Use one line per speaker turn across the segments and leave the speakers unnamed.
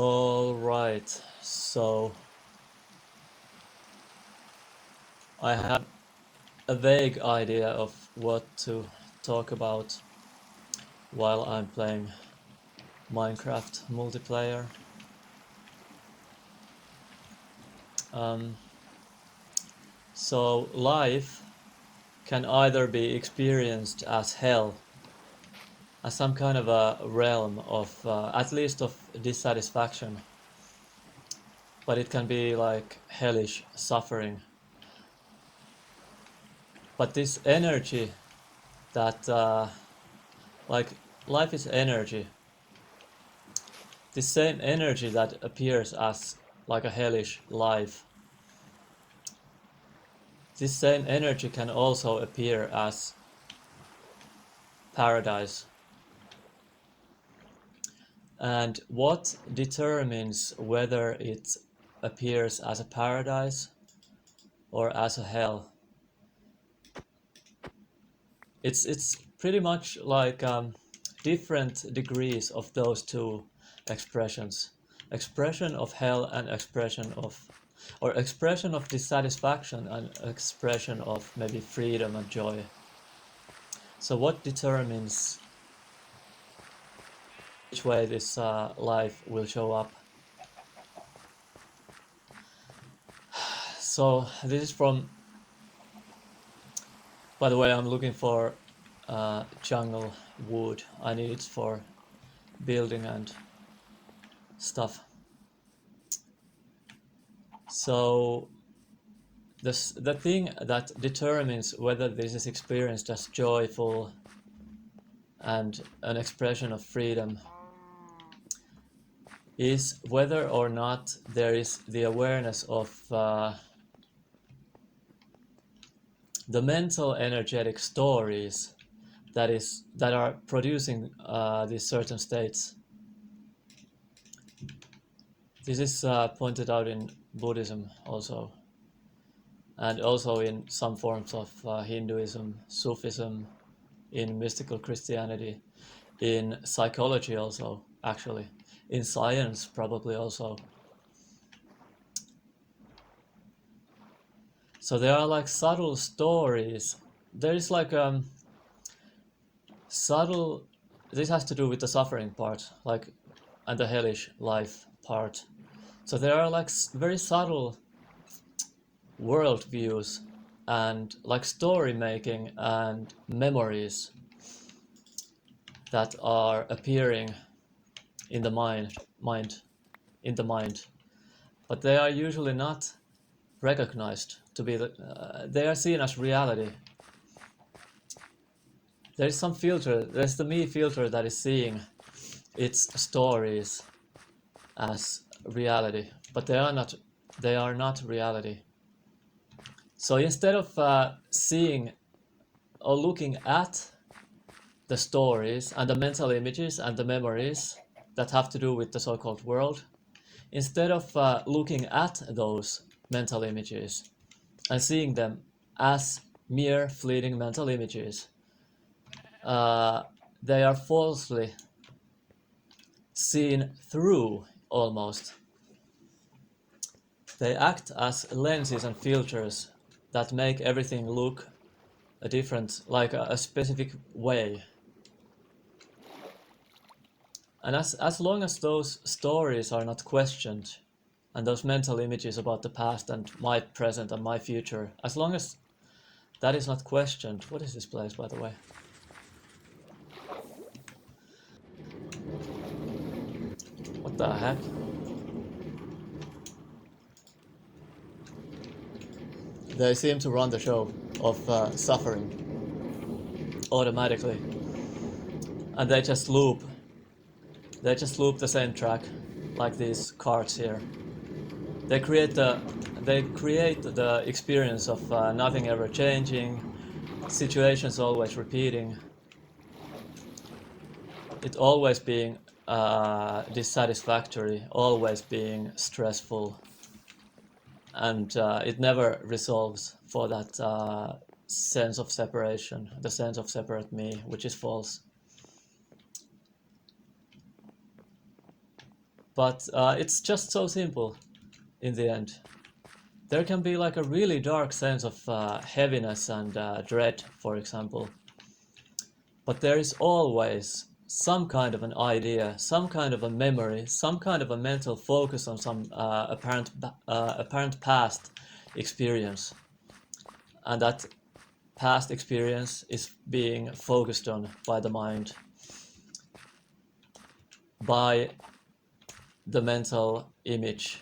All right, so I have a vague idea of what to talk about while I'm playing Minecraft multiplayer. Um, so life can either be experienced as hell, as some kind of a realm of, at least of dissatisfaction, but it can be like hellish suffering. But this energy that, like, life is energy. This same energy that appears as like a hellish life, this same energy can also appear as paradise. And what determines whether it appears as a paradise or as a hell? It's pretty much like different degrees of those two expressions. Expression of hell and expression of, or expression of dissatisfaction and expression of maybe freedom and joy. So what determines which way this life will show up? So this is from, by the way, I'm looking for jungle wood. I need it for building and stuff. So the thing that determines whether this is experienced as joyful and an expression of freedom is whether or not there is the awareness of the mental energetic stories that are producing these certain states. This is pointed out in Buddhism also, and also in some forms of Hinduism, Sufism, in mystical Christianity, in psychology also, actually, in science probably also. So there are like subtle stories. There is like subtle. This has to do with the suffering part, like, and the hellish life part. So there are like very subtle world views and like story making and memories that are appearing in the mind, but they are usually not recognized to be they are seen as reality. There is some filter, there's the me filter that is seeing its stories as reality, but they are not reality. So instead of seeing or looking at the stories and the mental images and the memories that have to do with the so-called world, instead of looking at those mental images and seeing them as mere fleeting mental images, they are falsely seen through almost. They act as lenses and filters that make everything look a different, like a specific way. And as long as those stories are not questioned, and those mental images about the past and my present and my future, as long as that is not questioned. What is this place, by the way? What the heck? They seem to run the show of suffering automatically, and they just loop the same track, like these cards here. They create the experience of nothing ever changing, situations always repeating, it always being dissatisfactory, always being stressful, and it never resolves for that sense of separation, the sense of separate me, which is false. But it's just so simple in the end. There can be like a really dark sense of heaviness and dread, for example. But there is always some kind of an idea, some kind of a memory, some kind of a mental focus on some apparent past experience. And that past experience is being focused on by the mind, by the mental image,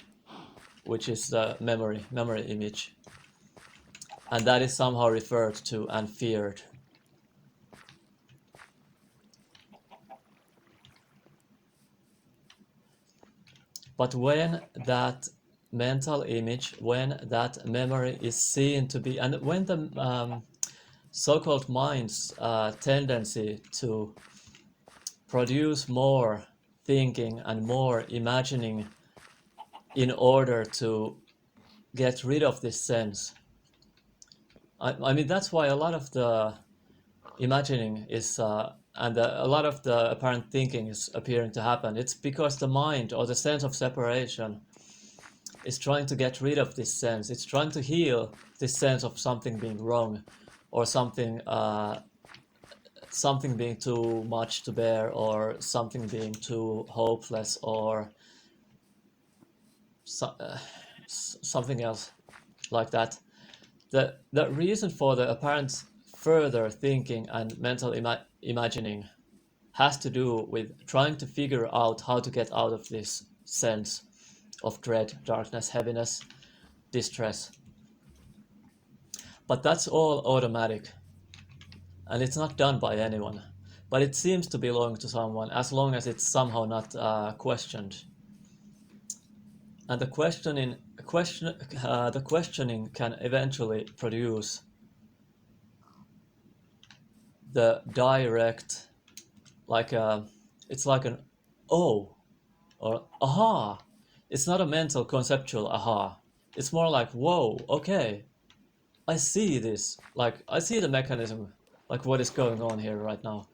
which is the memory image. And that is somehow referred to and feared. But when that mental image, when that memory is seen to be, and when the so-called mind's tendency to produce more thinking and more imagining in order to get rid of this sense. I mean, that's why a lot of the imagining is, a lot of the apparent thinking is appearing to happen. It's because the mind or the sense of separation is trying to get rid of this sense. It's trying to heal this sense of something being wrong, or something being too much to bear, or something being too hopeless, or something else like that. The reason for the apparent further thinking and mental imagining has to do with trying to figure out how to get out of this sense of dread, darkness, heaviness, distress. But that's all automatic, and it's not done by anyone. But it seems to belong to someone as long as it's somehow not questioned. And the questioning can eventually produce the direct, like it's like an oh or aha. It's not a mental conceptual aha. It's more like whoa, okay, I see this. Like I see the mechanism, like what is going on here right now.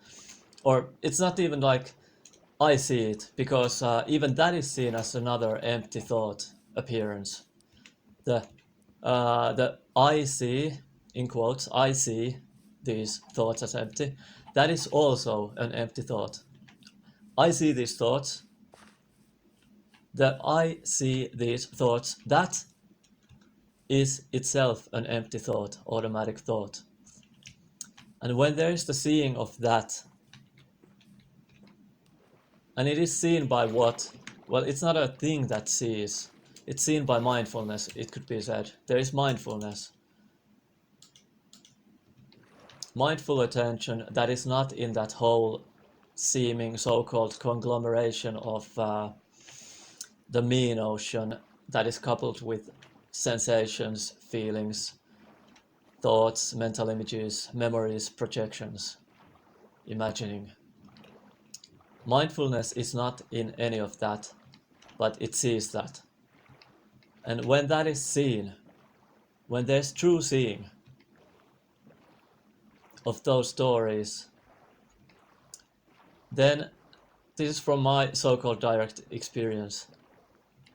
Or it's not even like I see it, because even that is seen as another empty thought appearance. The I see, in quotes, I see these thoughts as empty. That is also an empty thought. I see these thoughts. The I see these thoughts. That is itself an empty thought, automatic thought. And when there is the seeing of that, and it is seen by what? Well, it's not a thing that sees. It's seen by mindfulness, it could be said. There is mindfulness. Mindful attention that is not in that whole seeming so-called conglomeration of the me notion that is coupled with sensations, feelings, thoughts, mental images, memories, projections, imagining. Mindfulness is not in any of that, but it sees that. And when that is seen, when there's true seeing of those stories, then this is from my so-called direct experience,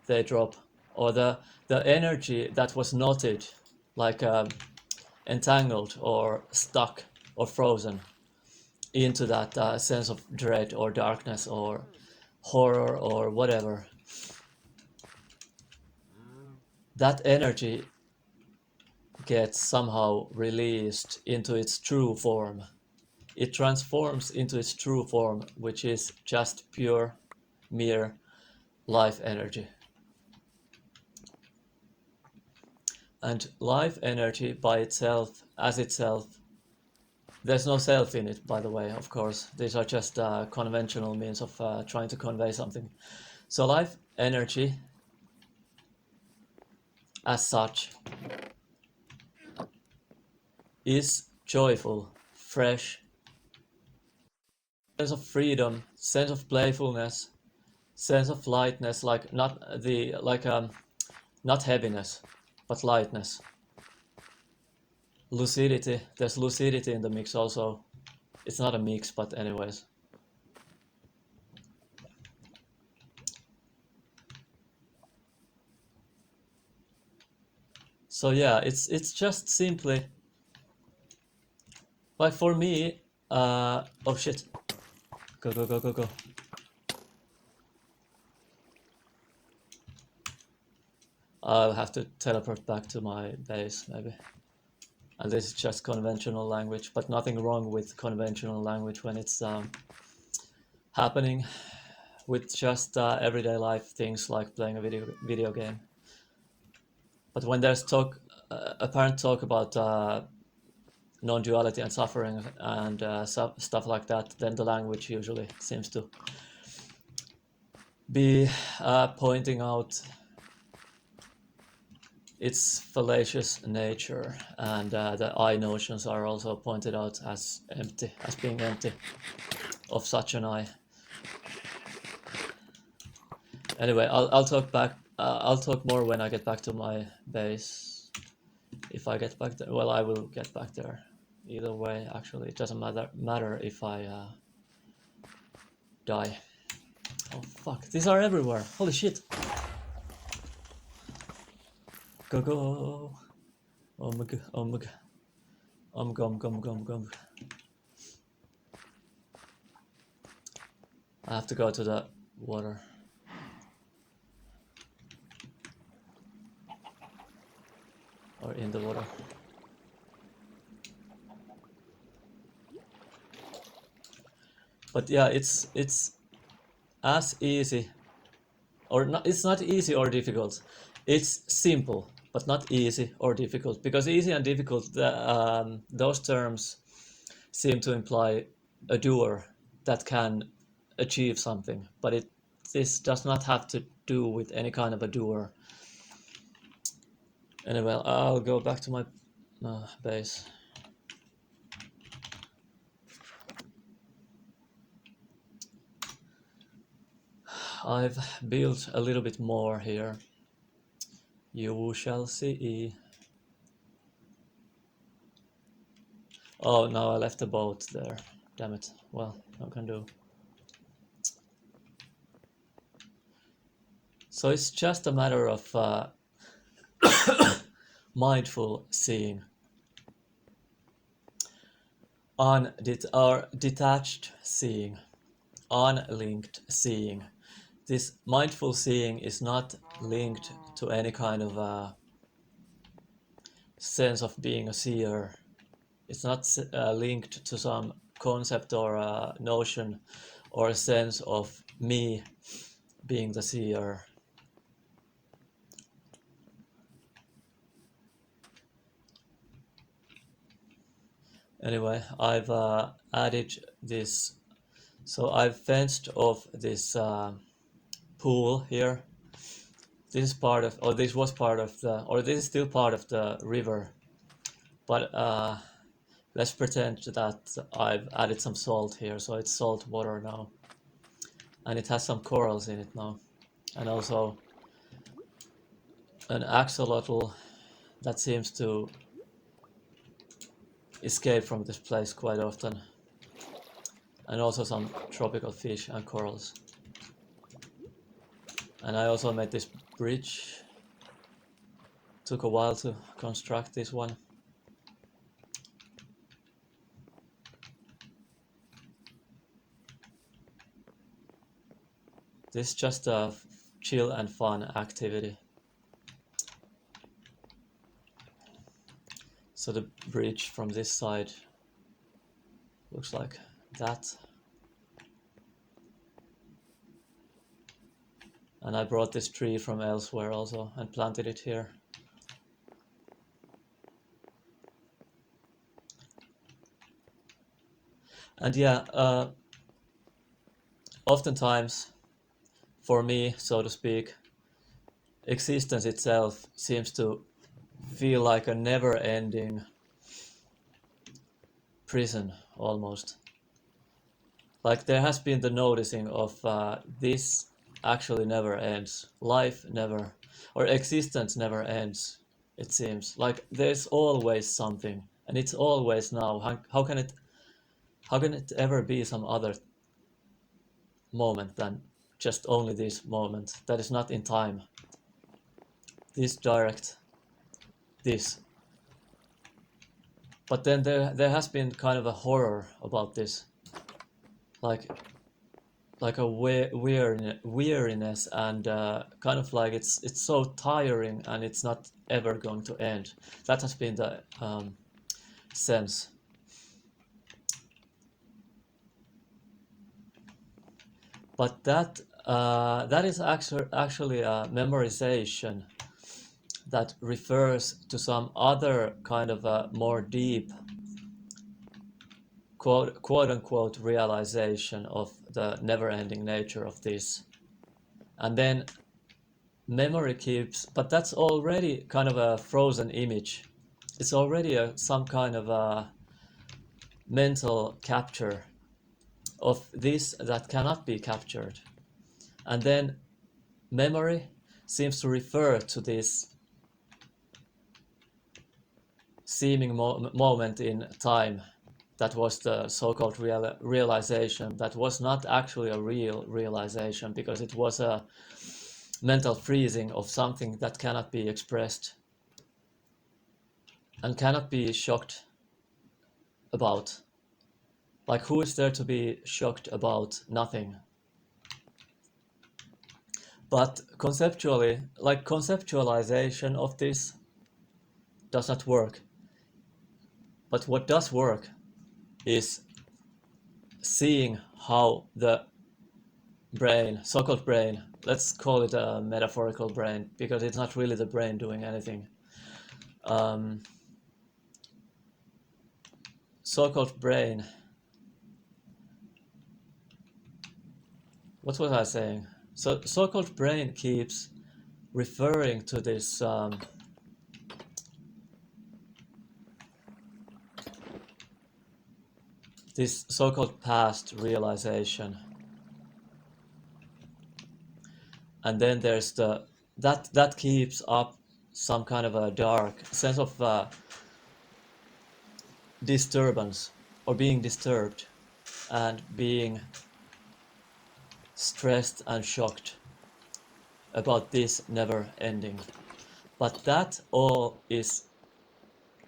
they drop, or the energy that was knotted, like entangled or stuck or frozen into that sense of dread or darkness or horror or whatever, that energy gets somehow released into its true form. It transforms into its true form, which is just pure, mere life energy. And life energy by itself, as itself, there's no self in it, by the way, of course. These are just conventional means of trying to convey something. So life energy, as such, is joyful, fresh, sense of freedom, sense of playfulness, sense of lightness, like not heaviness, but lightness. Lucidity, there's lucidity in the mix also. It's not a mix, but anyways. So yeah, it's just simply like for me. Oh shit! Go go go go go! I'll have to teleport back to my base maybe. And this is just conventional language, but nothing wrong with conventional language when it's happening with just everyday life things like playing a video game. But when there's apparent talk about non-duality and suffering and stuff like that, then the language usually seems to be pointing out its fallacious nature, and the I notions are also pointed out as empty, as being empty of such an I. Anyway, I'll talk back. I'll talk more when I get back to my base. If I get back there, well, I will get back there. Either way, actually, it doesn't matter if I die. Oh fuck! These are everywhere. Holy shit! Go go! Omg omg omg. I have to go to the water. Or in the water. But yeah, it's as easy, or not. It's not easy or difficult. It's simple, but not easy or difficult. Because easy and difficult, those terms seem to imply a doer that can achieve something. But this does not have to do with any kind of a doer. Anyway, I'll go back to my base. I've built a little bit more here. You shall see. Oh, no, I left the boat there. Damn it. Well, no can do. So it's just a matter of mindful seeing. Or detached seeing. Unlinked seeing. This mindful seeing is not linked to any kind of sense of being a seer. It's not linked to some concept or notion or a sense of me being the seer. Anyway, I've added this. So I've fenced off this pool here. This is part of, or this was part of the, or this is still part of the river. But let's pretend that I've added some salt here, so it's salt water now. And it has some corals in it now. And also an axolotl that seems to escape from this place quite often. And also some tropical fish and corals. And I also made this bridge. Took a while to construct this one. This is just a chill and fun activity. So the bridge from this side looks like that. And I brought this tree from elsewhere also and planted it here. And yeah, oftentimes, for me, so to speak, existence itself seems to feel like a never-ending prison, almost. Like there has been the noticing of this actually never ends. Life never, or existence never ends, it seems. Like there's always something, and it's always now. How can it ever be some other moment than just only this moment that is not in time? This direct. this. But then there has been kind of a horror about this, like a weariness, and kind of like it's so tiring and it's not ever going to end. That has been the sense. But that is actually a memorization that refers to some other kind of a more deep quote unquote realization of the never-ending nature of this. And then memory keeps, but that's already kind of a frozen image. It's already some kind of a mental capture of this that cannot be captured. And then memory seems to refer to this seeming moment in time that was the so-called realization that was not actually a real realization, because it was a mental freezing of something that cannot be expressed and cannot be shocked about. Like, who is there to be shocked about? Nothing. But conceptually, like, conceptualization of this does not work. But what does work is seeing how the brain, so-called brain, let's call it a metaphorical brain, because it's not really the brain doing anything. So-called brain, what was I saying? So-called brain keeps referring to this this so-called past realization, and then there's that keeps up some kind of a dark sense of disturbance, or being disturbed and being stressed and shocked about this never ending. But that all is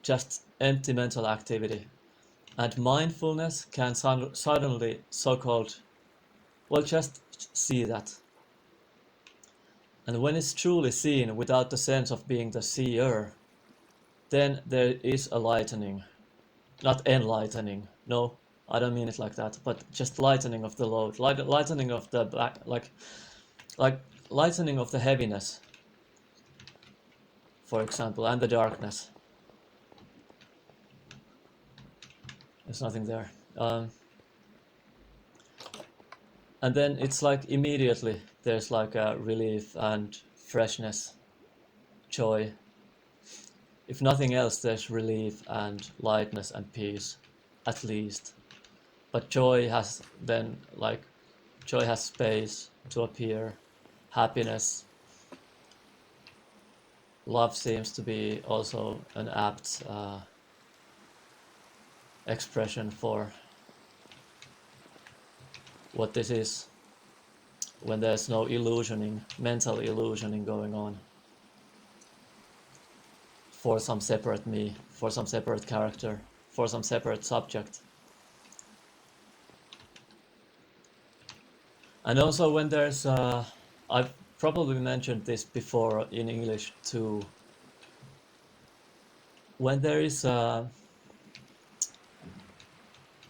just empty mental activity. And mindfulness can suddenly, so-called, well, just see that. And when it's truly seen without the sense of being the seer, then there is a lightening. Not enlightening, no, I don't mean it like that, but just lightening of the load, lightening of the back, like lightening of the heaviness, for example, and the darkness. There's nothing there. And then it's like immediately there's like a relief and freshness, joy. If nothing else, there's relief and lightness and peace, at least. But joy has then, like, joy has space to appear, happiness. Love seems to be also an apt expression for what this is, when there's no illusioning, mental illusioning going on for some separate me, for some separate character, for some separate subject. And also when there's, I've probably mentioned this before in English too, when there is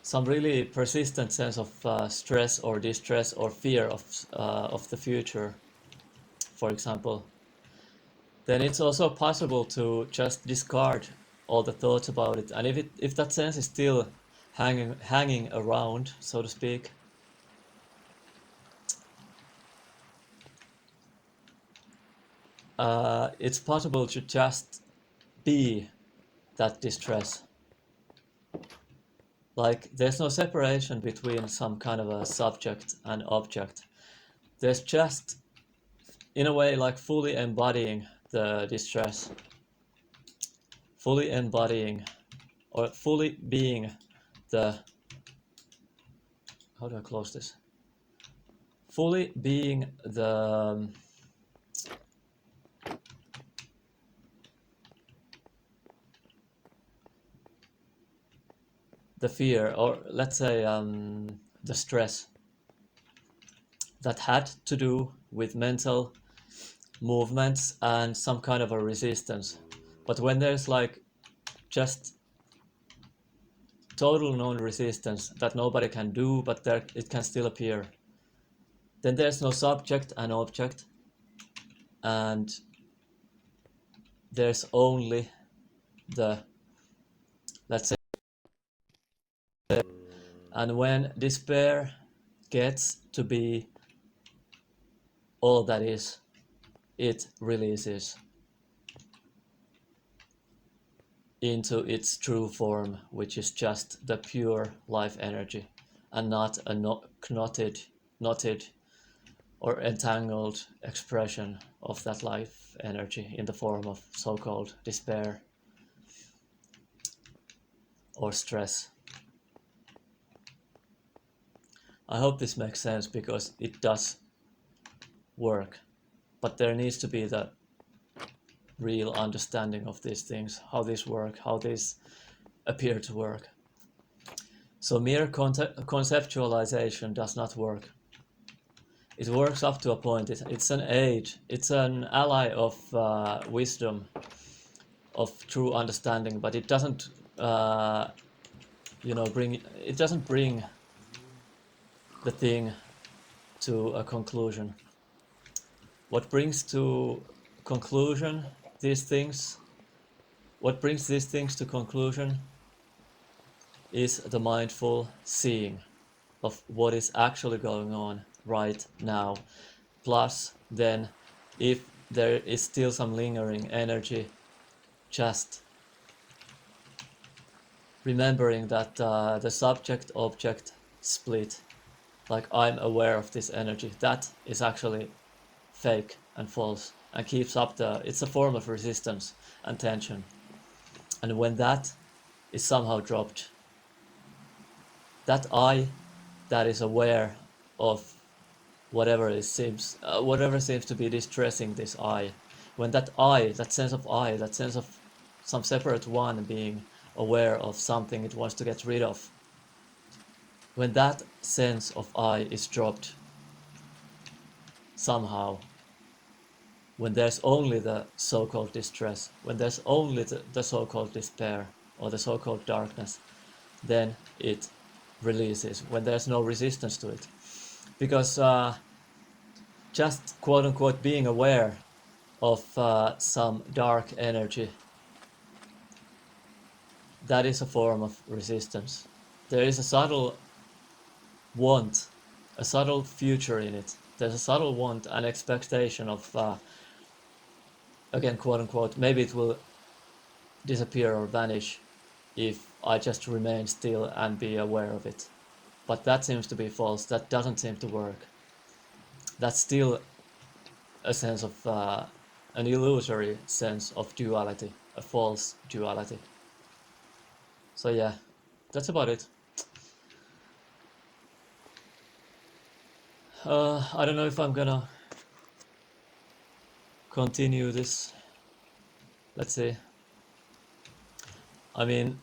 some really persistent sense of stress or distress or fear of the future, for example, then it's also possible to just discard all the thoughts about it. And if that sense is still hanging around, so to speak, it's possible to just be that distress. Like, there's no separation between some kind of a subject and object. There's just, in a way, like fully embodying the distress, fully embodying or fully being the, how do I close this? Fully being the the fear, or let's say the stress that had to do with mental movements and some kind of a resistance. But when there's like just total non-resistance that nobody can do, but there it can still appear, then there's no subject and object, and there's only the, let's say, and when despair gets to be all that is, it releases into its true form, which is just the pure life energy and not a knotted or entangled expression of that life energy in the form of so-called despair or stress. I hope this makes sense, because it does work, but there needs to be the real understanding of these things, how these work, how these appear to work. So mere conceptualization does not work. It works up to a point. It's an aid. It's an ally of wisdom, of true understanding, but it doesn't, bring. It doesn't bring the thing to a conclusion. What brings to conclusion these things? What brings these things to conclusion is the mindful seeing of what is actually going on right now. Plus, then, if there is still some lingering energy, just remembering that the subject-object split, like I'm aware of this energy, that is actually fake and false, and keeps up it's a form of resistance and tension. And when that is somehow dropped, that I that is aware of whatever seems to be distressing this I, when that sense of some separate one being aware of something it wants to get rid of, when that sense of I is dropped somehow, when there's only the so-called distress, when there's only the so-called despair or the so-called darkness, then it releases, when there's no resistance to it. Because just quote-unquote being aware of some dark energy, that is a form of resistance. There is a subtle want, a subtle future in it. There's a subtle want and expectation of, again, quote-unquote, maybe it will disappear or vanish if I just remain still and be aware of it. But that seems to be false. That doesn't seem to work. That's still a sense of, an illusory sense of duality, a false duality. So yeah, that's about it. I don't know if I'm gonna continue this. Let's see. I mean,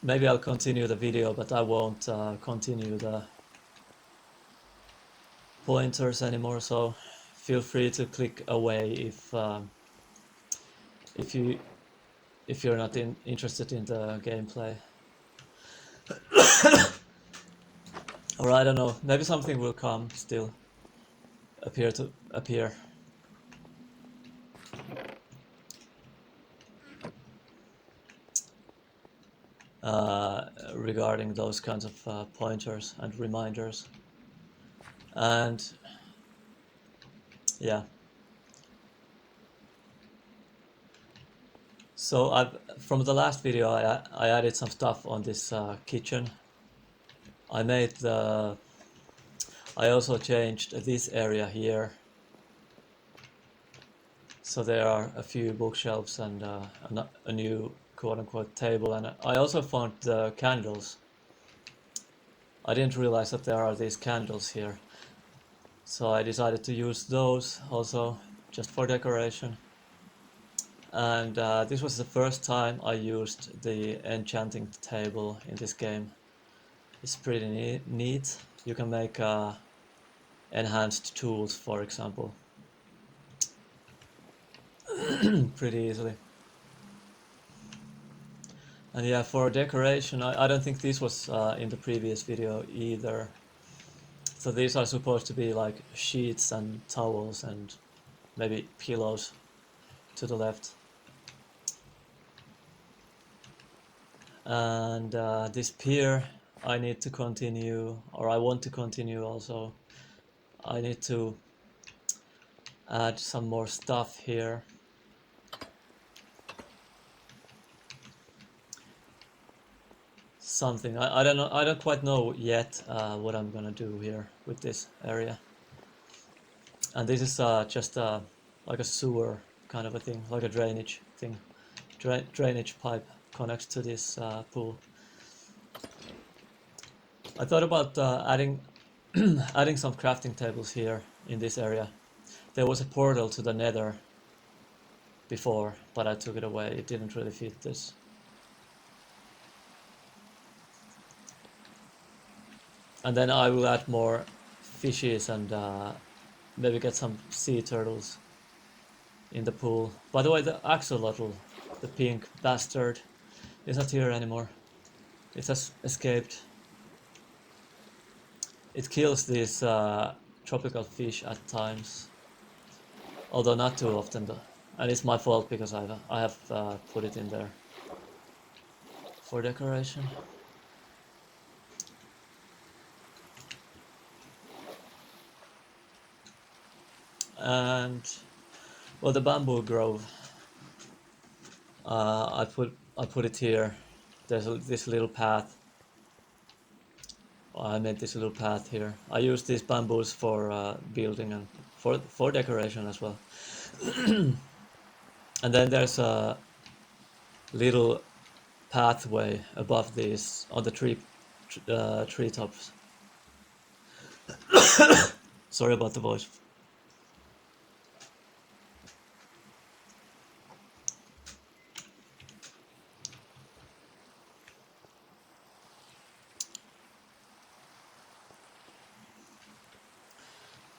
maybe I'll continue the video, but I won't continue the pointers anymore. So feel free to click away if you're not interested in the gameplay. Or I don't know. Maybe something will come still. Appear. Regarding those kinds of pointers and reminders. And yeah. So from the last video I added some stuff on this kitchen. I also changed this area here. So there are a few bookshelves and a new quote-unquote table, and I also found the candles. I didn't realize that there are these candles here. So I decided to use those also, just for decoration. And this was the first time I used the enchanting table in this game. It's pretty neat. You can make enhanced tools, for example, pretty easily. And yeah, for decoration, I don't think this was in the previous video either. So these are supposed to be like sheets and towels and maybe pillows to the left. And this pier, I need to continue, or I want to continue also. I need to add some more stuff here. Something, I don't know, I don't quite know yet what I'm gonna do here with this area. And this is just like a sewer kind of a thing, like a drainage thing. Drainage pipe connects to this pool. I thought about adding adding some crafting tables here in this area. There was a portal to the nether before, but I took it away. It didn't really fit this. And then I will add more fishes and maybe get some sea turtles in the pool. By the way, the axolotl, the pink bastard, is not here anymore. It has escaped. It kills these tropical fish at times, although not too often though. And it's my fault because I have put it in there for decoration. And well, the bamboo grove, I put it here. There's this little path. I made this little path here. I use these bamboos for building and for decoration as well. And then there's a little pathway above these on the treetops. Sorry about the voice.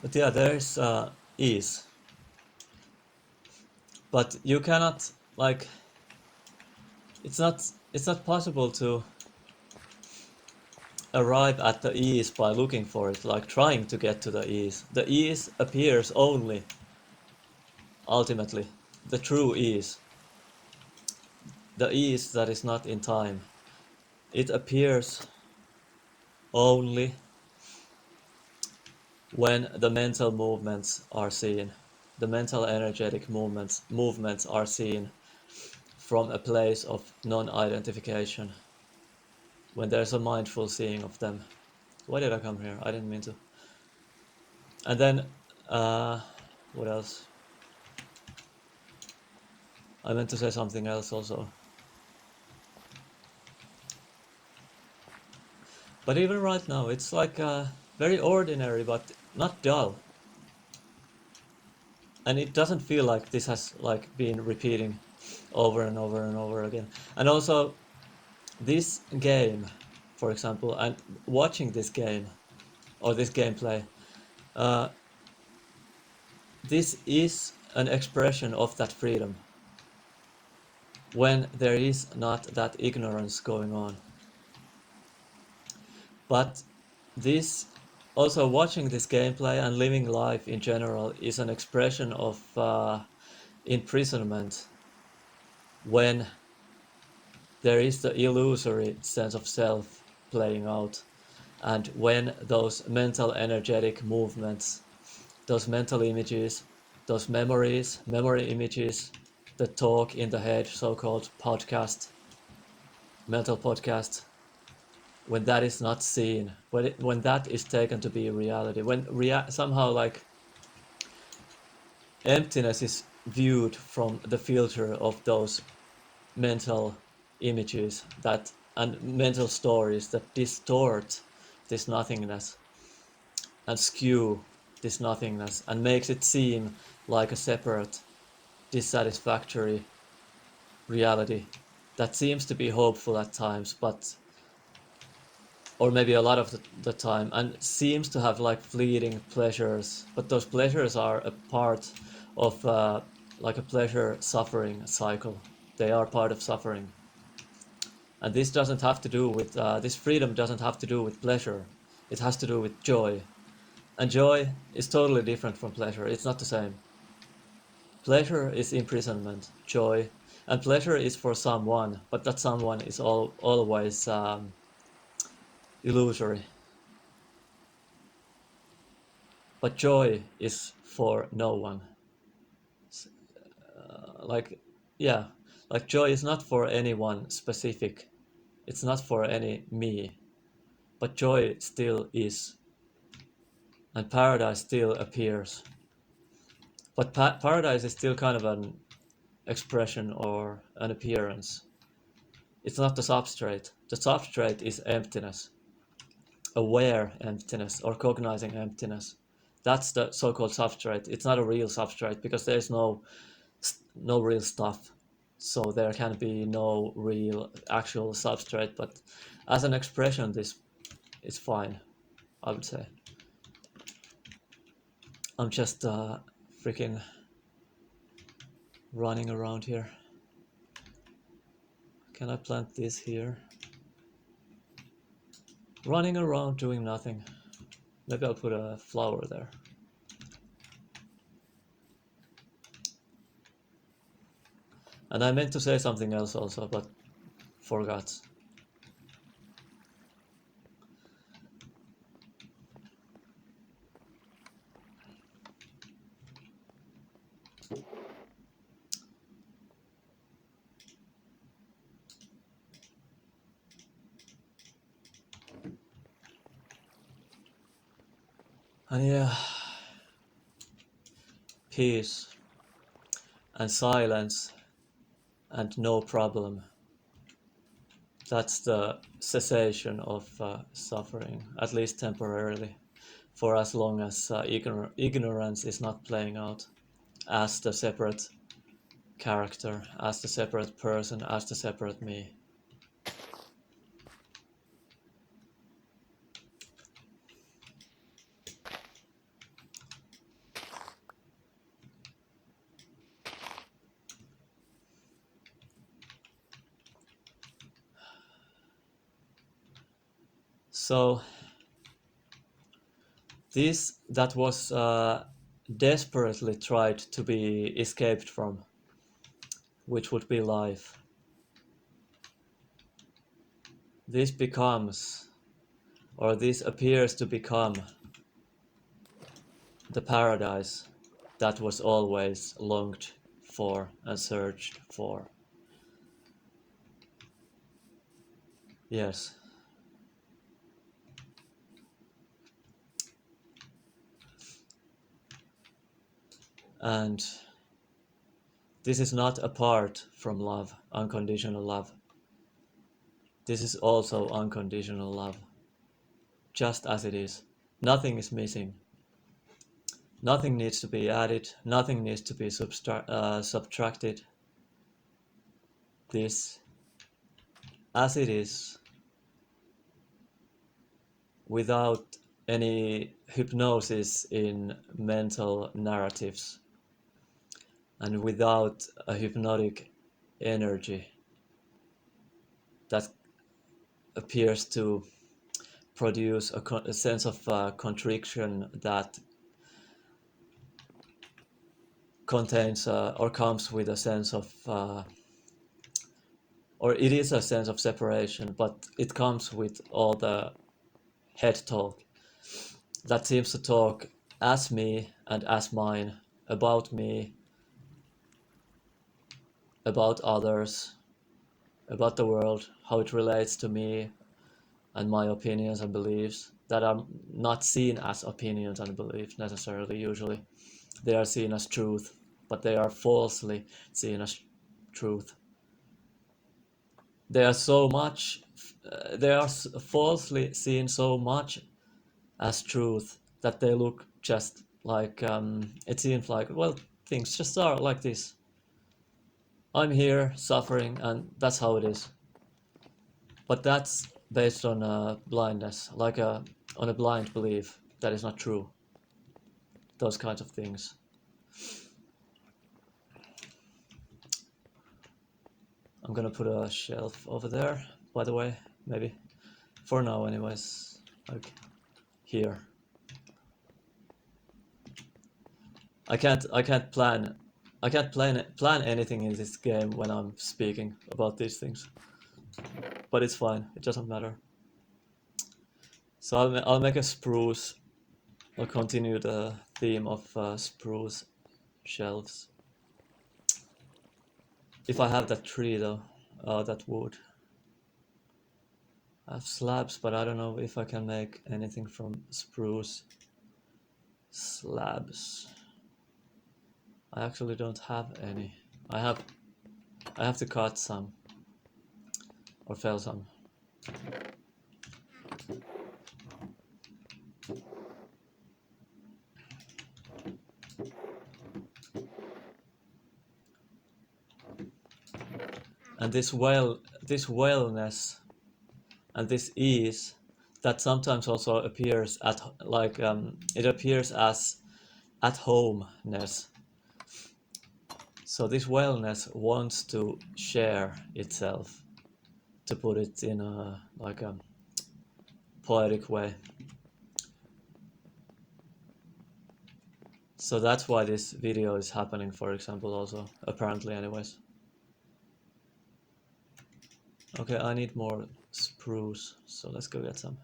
But yeah, there's ease. But you cannot like it's not possible to arrive at the ease by looking for it, like trying to get to the ease. The ease appears only ultimately, the true ease. The ease that is not in time. It appears only when the mental movements are seen. The mental energetic movements are seen from a place of non-identification. When there's a mindful seeing of them. Why did I come here? I didn't mean to. And then, what else? I meant to say something else also. But even right now, it's like very ordinary, but not dull. And it doesn't feel like this has like been repeating over and over and over again. And also, this game, for example, and watching this game or this gameplay, this is an expression of that freedom when there is not that ignorance going on. But this also watching this gameplay and living life in general is an expression of imprisonment when there is the illusory sense of self playing out, and when those mental energetic movements, those mental images, those memory images, the talk in the head, so-called podcast, mental podcast, when that is not seen, when that is taken to be reality, when somehow like emptiness is viewed from the filter of those mental images that and mental stories that distort this nothingness and skew this nothingness and makes it seem like a separate, dissatisfactory reality that seems to be hopeful at times, but or maybe a lot of the time, and seems to have like fleeting pleasures, but those pleasures are a part of like a pleasure suffering cycle. They are part of suffering, and this doesn't have to do with this freedom doesn't have to do with pleasure. It has to do with joy, and joy is totally different from pleasure. It's not the same. Pleasure is imprisonment, joy, and pleasure is for someone, but that someone is always illusory. But joy is for no one. Like, yeah, like joy is not for anyone specific. It's not for any me, but joy still is, and paradise still appears. But paradise is still kind of an expression or an appearance. It's not the substrate. The substrate is emptiness, aware emptiness or cognizing emptiness. That's the so-called substrate. It's not a real substrate because there's no real stuff, so there can be no real actual substrate, but as an expression this is fine, I would say. I'm just freaking running around here. Can I plant this here? Running around doing nothing. Maybe I'll put a flower there. And I meant to say something else also, but forgot. And yeah, peace and silence and no problem. That's the cessation of suffering, at least temporarily, for as long as ignorance is not playing out as the separate character, as the separate person, as the separate me. So this that was desperately tried to be escaped from, which would be life, this becomes, or this appears to become, the paradise that was always longed for and searched for. Yes. And this is not apart from love, unconditional love. This is also unconditional love, just as it is. Nothing is missing. Nothing needs to be added. Nothing needs to be subtracted. This, as it is, without any hypnosis in mental narratives, and without a hypnotic energy that appears to produce a sense of contriction that contains or comes with a sense of or it is a sense of separation, but it comes with all the head talk that seems to talk as me and as mine, about me, about others, about the world, how it relates to me and my opinions and beliefs that are not seen as opinions and beliefs necessarily. Usually they are seen as truth, but they are falsely seen as truth. They are so much, they are falsely seen so much as truth that they look just like, it seems like, well, things just are like this. I'm here suffering and that's how it is. But that's based on blindness, like on a blind belief that is not true. Those kinds of things. I'm gonna put a shelf over there, by the way, maybe. For now anyways. Like here. I can't plan plan anything in this game when I'm speaking about these things. But it's fine, it doesn't matter. So I'll make a spruce. I'll continue the theme of spruce shelves. If I have that tree though, that wood. I have slabs, but I don't know if I can make anything from spruce slabs. I actually don't have any. I have to cut some or fell some. And this wellness and this ease that sometimes also appears at it appears as at homeness. So this wellness wants to share itself, to put it in a like a poetic way. So that's why this video is happening, for example, also, apparently anyways. Okay, I need more spruce, so let's go get some.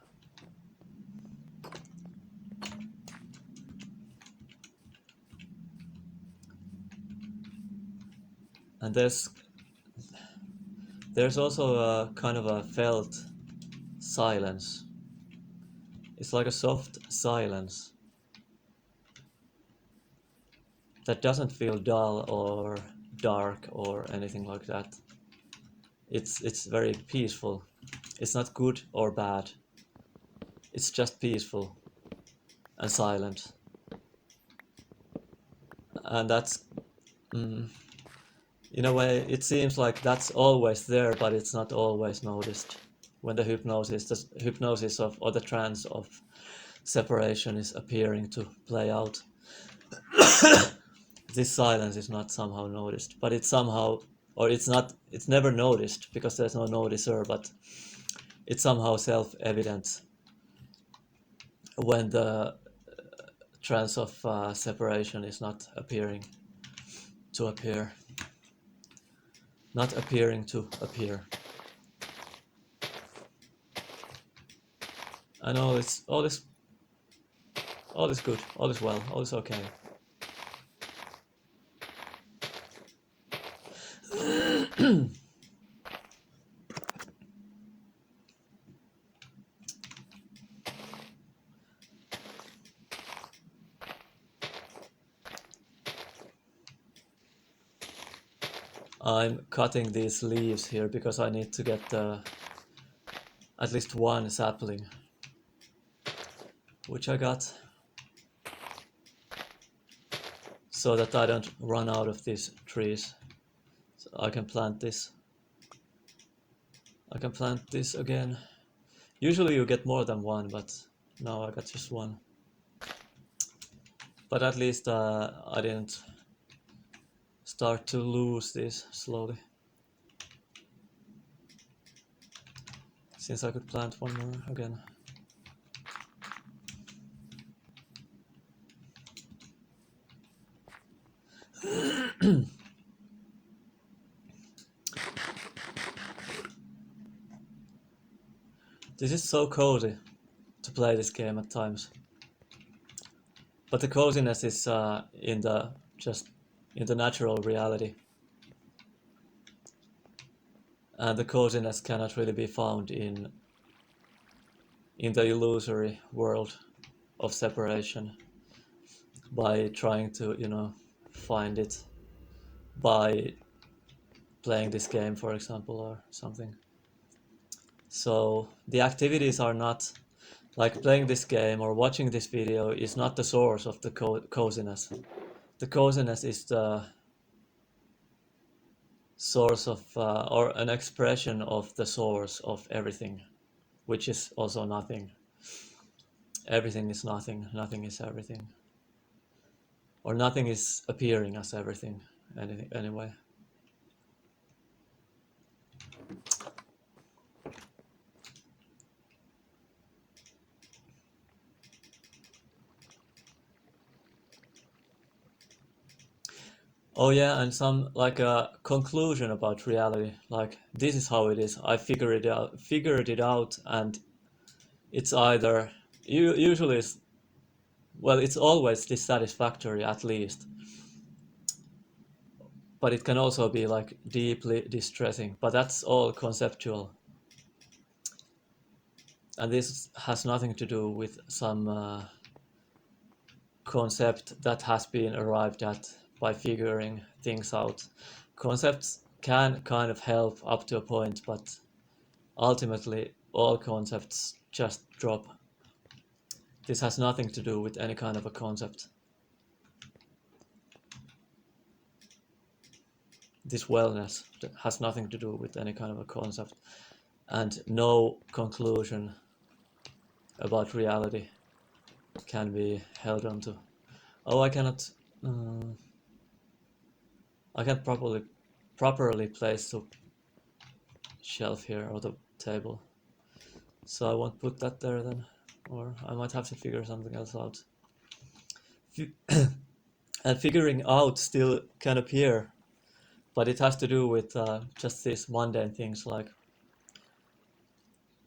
And there's also a kind of a felt silence. It's like a soft silence that doesn't feel dull or dark or anything like that. It's very peaceful. It's not good or bad. It's just peaceful and silent. And that's, in a way, it seems like that's always there, but it's not always noticed. When the hypnosis of, or the trance of separation is appearing to play out, this silence is not somehow noticed, but it's somehow, or it's never noticed because there's no noticer, but it's somehow self-evident when the trance of separation is not appearing to appear, not appearing to appear. I know it's all is good, all is well, all is okay. I'm cutting these leaves here because I need to get at least one sapling, which I got, so that I don't run out of these trees. So I can plant this. I can plant this again. Usually you get more than one, but now I got just one. But at least I didn't start to lose this slowly. Since I could plant one more again. This is so cozy to play this game at times. But the coziness is in the natural reality. And the coziness cannot really be found in the illusory world of separation by trying to, find it by playing this game, for example, or something. So the activities are not like playing this game or watching this video is not the source of the coziness. The coziness is the source of or an expression of the source of everything. which is also nothing. Everything is nothing, nothing is everything. Or nothing is appearing as everything, anyway. Oh yeah, and some like a conclusion about reality. Like this is how it is. I figured it out, and it's either usually it's, well, it's always dissatisfactory at least, but it can also be like deeply distressing. But that's all conceptual, and this has nothing to do with some concept that has been arrived at by figuring things out. Concepts can kind of help up to a point, but ultimately all concepts just drop. This has nothing to do with any kind of a concept. This wellness has nothing to do with any kind of a concept, and no conclusion about reality can be held onto. Oh, I cannot. I can't properly place the shelf here or the table, so I won't put that there then, or I might have to figure something else out. And figuring out still can appear, but it has to do with just these mundane things like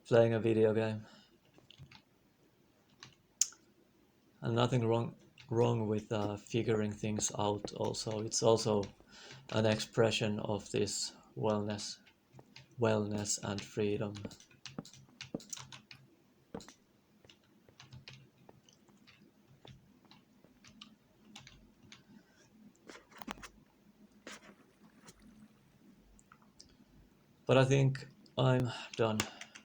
playing a video game, and nothing wrong with figuring things out. Also, it's also an expression of this wellness and freedom. But I think I'm done.